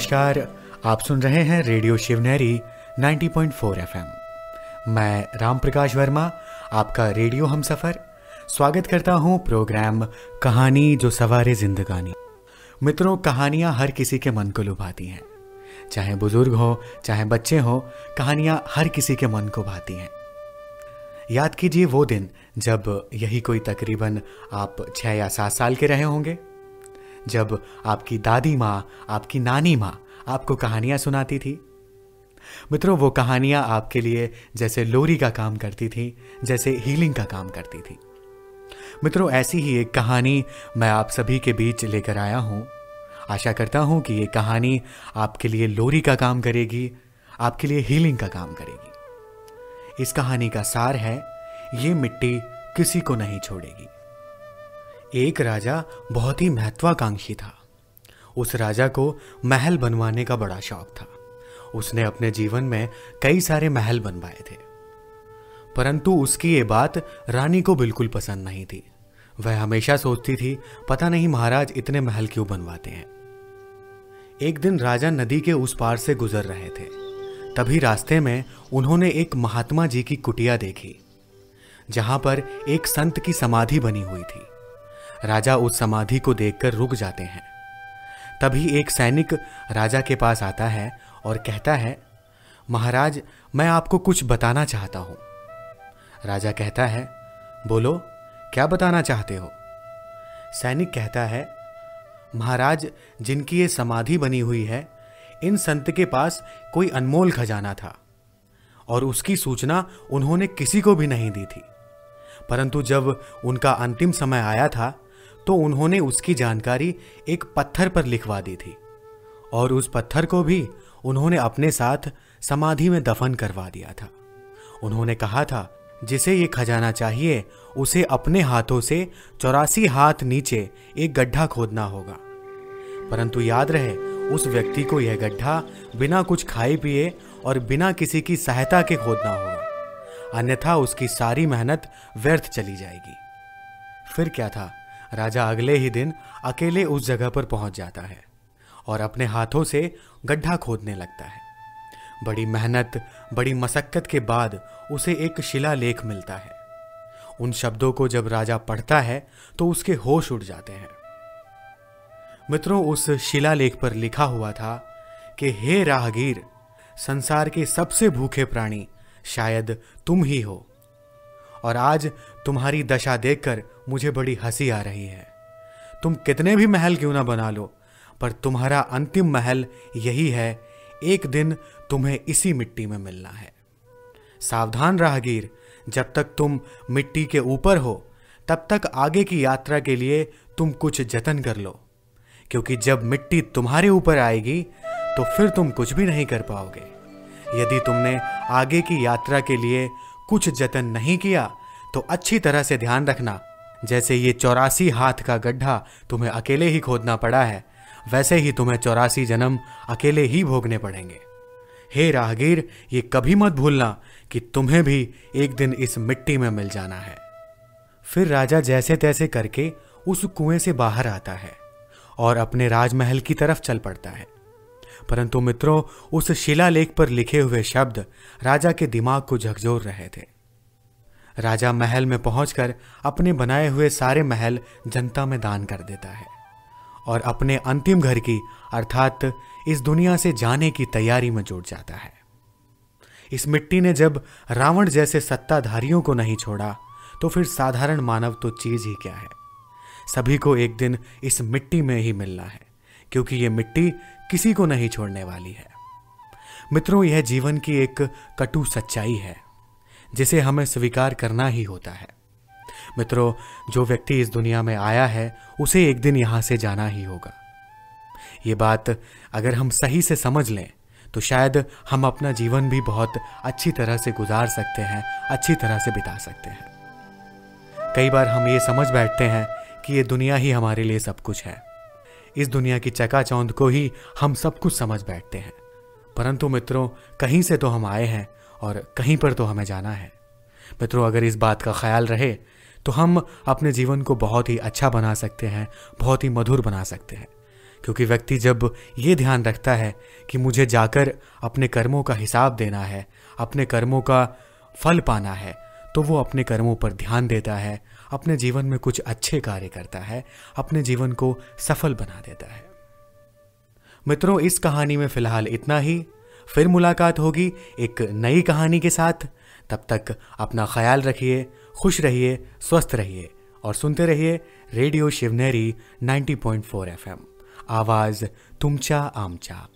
नमस्कार, आप सुन रहे हैं रेडियो शिवनेरी 90.4 FM। मैं राम प्रकाश वर्मा, आपका रेडियो हमसफर स्वागत करता हूं प्रोग्राम कहानी जो सवारे जिंदगानी। मित्रों, कहानियां हर किसी के मन को लुभाती हैं, चाहे बुजुर्ग हो चाहे बच्चे हो, कहानियां हर किसी के मन को भाती हैं। याद कीजिए वो दिन जब यही कोई तकरीबन आप 6 या 7 साल के रहे होंगे, जब आपकी दादी माँ, आपकी नानी माँ आपको कहानियां सुनाती थी। मित्रों, वो कहानियां आपके लिए जैसे लोरी का काम करती थी, जैसे हीलिंग का काम करती थी। मित्रों, ऐसी ही एक कहानी मैं आप सभी के बीच लेकर आया हूं। आशा करता हूं कि ये कहानी आपके लिए लोरी का काम करेगी, आपके लिए हीलिंग का काम करेगी। इस कहानी का सार है, ये मिट्टी किसी को नहीं छोड़ेगी। एक राजा बहुत ही महत्वाकांक्षी था। उस राजा को महल बनवाने का बड़ा शौक था। उसने अपने जीवन में कई सारे महल बनवाए थे, परंतु उसकी ये बात रानी को बिल्कुल पसंद नहीं थी। वह हमेशा सोचती थी, पता नहीं महाराज इतने महल क्यों बनवाते हैं। एक दिन राजा नदी के उस पार से गुजर रहे थे। तभी रास्ते में उन्होंने एक महात्मा जी की कुटिया देखी, जहां पर एक संत की समाधि बनी हुई थी। राजा उस समाधि को देखकर रुक जाते हैं। तभी एक सैनिक राजा के पास आता है और कहता है, महाराज, मैं आपको कुछ बताना चाहता हूं। राजा कहता है, बोलो, क्या बताना चाहते हो? सैनिक कहता है, महाराज, जिनकी ये समाधि बनी हुई है, इन संत के पास कोई अनमोल खजाना था और उसकी सूचना उन्होंने किसी को भी नहीं दी थी। परंतु जब उनका अंतिम समय आया था तो उन्होंने उसकी जानकारी एक पत्थर पर लिखवा दी थी और उस पत्थर को भी उन्होंने अपने साथ समाधि में दफन करवा दिया था। उन्होंने कहा था, जिसे ये खजाना चाहिए उसे अपने हाथों से 84 हाथ नीचे एक गड्ढा खोदना होगा। परंतु याद रहे, उस व्यक्ति को यह गड्ढा बिना कुछ खाए पिए और बिना किसी की सहायता के खोदना होगा, अन्यथा उसकी सारी मेहनत व्यर्थ चली जाएगी। फिर क्या था, राजा अगले ही दिन अकेले उस जगह पर पहुंच जाता है और अपने हाथों से गड्ढा खोदने लगता है। बड़ी मेहनत, बड़ी मशक्कत के बाद उसे एक शिलालेख मिलता है। उन शब्दों को जब राजा पढ़ता है तो उसके होश उड़ जाते हैं। मित्रों, उस शिलालेख पर लिखा हुआ था कि हे राहगीर, संसार के सबसे भूखे प्राणी शायद तुम ही हो और आज तुम्हारी दशा देखकर मुझे बड़ी हंसी आ रही है। तुम कितने भी महल क्यों ना बना लो, पर तुम्हारा अंतिम महल यही है, एक दिन तुम्हें इसी मिट्टी में मिलना है। सावधान राहगीर, जब तक तुम मिट्टी के ऊपर हो तब तक आगे की यात्रा के लिए तुम कुछ जतन कर लो, क्योंकि जब मिट्टी तुम्हारे ऊपर आएगी तो फिर तुम कुछ भी नहीं कर पाओगे। यदि तुमने आगे की यात्रा के लिए कुछ जतन नहीं किया तो अच्छी तरह से ध्यान रखना, जैसे ये 84 हाथ का गड्ढा तुम्हें अकेले ही खोदना पड़ा है, वैसे ही तुम्हें 84 जन्म अकेले ही भोगने पड़ेंगे। हे राहगीर, ये कभी मत भूलना कि तुम्हें भी एक दिन इस मिट्टी में मिल जाना है। फिर राजा जैसे तैसे करके उस कुएं से बाहर आता है और अपने राजमहल की तरफ चल पड़ता है। परंतु मित्रों, उस शिलालेख पर लिखे हुए शब्द राजा के दिमाग को झकझोर रहे थे। राजा महल में पहुंचकर अपने बनाए हुए सारे महल जनता में दान कर देता है और अपने अंतिम घर की अर्थात इस दुनिया से जाने की तैयारी में जुट जाता है। इस मिट्टी ने जब रावण जैसे सत्ताधारियों को नहीं छोड़ा तो फिर साधारण मानव तो चीज ही क्या है। सभी को एक दिन इस मिट्टी में ही मिलना है, क्योंकि ये मिट्टी किसी को नहीं छोड़ने वाली है। मित्रों, यह जीवन की एक कटु सच्चाई है जिसे हमें स्वीकार करना ही होता है। मित्रों, जो व्यक्ति इस दुनिया में आया है उसे एक दिन यहां से जाना ही होगा। ये बात अगर हम सही से समझ लें तो शायद हम अपना जीवन भी बहुत अच्छी तरह से गुजार सकते हैं, अच्छी तरह से बिता सकते हैं। कई बार हम ये समझ बैठते हैं कि ये दुनिया ही हमारे लिए सब कुछ है, इस दुनिया की चकाचौंध को ही हम सब कुछ समझ बैठते हैं। परंतु मित्रों, कहीं से तो हम आए हैं और कहीं पर तो हमें जाना है। मित्रों, अगर इस बात का ख्याल रहे तो हम अपने जीवन को बहुत ही अच्छा बना सकते हैं, बहुत ही मधुर बना सकते हैं। क्योंकि व्यक्ति जब ये ध्यान रखता है कि मुझे जाकर अपने कर्मों का हिसाब देना है, अपने कर्मों का फल पाना है, तो वो अपने कर्मों पर ध्यान देता है, अपने जीवन में कुछ अच्छे कार्य करता है, अपने जीवन को सफल बना देता है। मित्रों, इस कहानी में फिलहाल इतना ही। फिर मुलाकात होगी एक नई कहानी के साथ। तब तक अपना ख्याल रखिए, खुश रहिए, स्वस्थ रहिए और सुनते रहिए रेडियो शिवनेरी 90.4 FM। आवाज तुमचा आमचा।